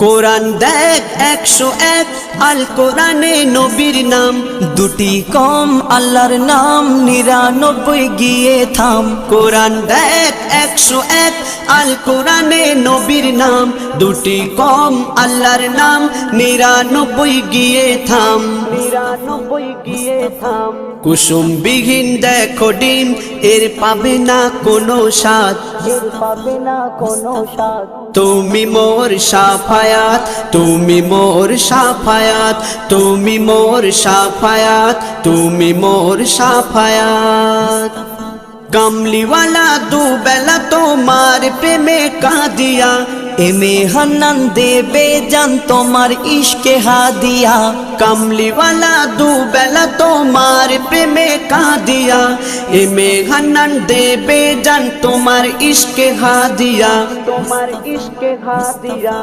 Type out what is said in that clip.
কোরআন দেখ 101 আল কোরআনে নবীর নাম, দুটি কম আল্লাহর নাম 99 গিয়ে থাম। কোরআন দেখ 101 আল কোরআনে নবীর নাম, দুটি কম আল্লাহর নাম 99 গিয়ে থাম। 99 গিয়ে থাম। কুসুম বিহীন দেখো ডিম, এর পাবে না কোনো স্বাদ, এর পাবে না কোনো স্বাদ। তুমি মোর শাফায়াত, তুমি মোর শাফায়াত, তুমি মোর শাফায়াত, তুমি মোর শাফায়াত। কামলিওয়ালা দুবেলা তোমার প্রেমে কাঁদিয়া, এমে হান্নান দেবে জান তোমার ইশকে হাদিয়া। কামলিওয়ালা দুবেলা তোমার প্রেমে কাঁদিয়া, এমে হান্নান দেবে জান তোমার ইশকে হাদিয়া, তোমার ইশকে হাদিয়া।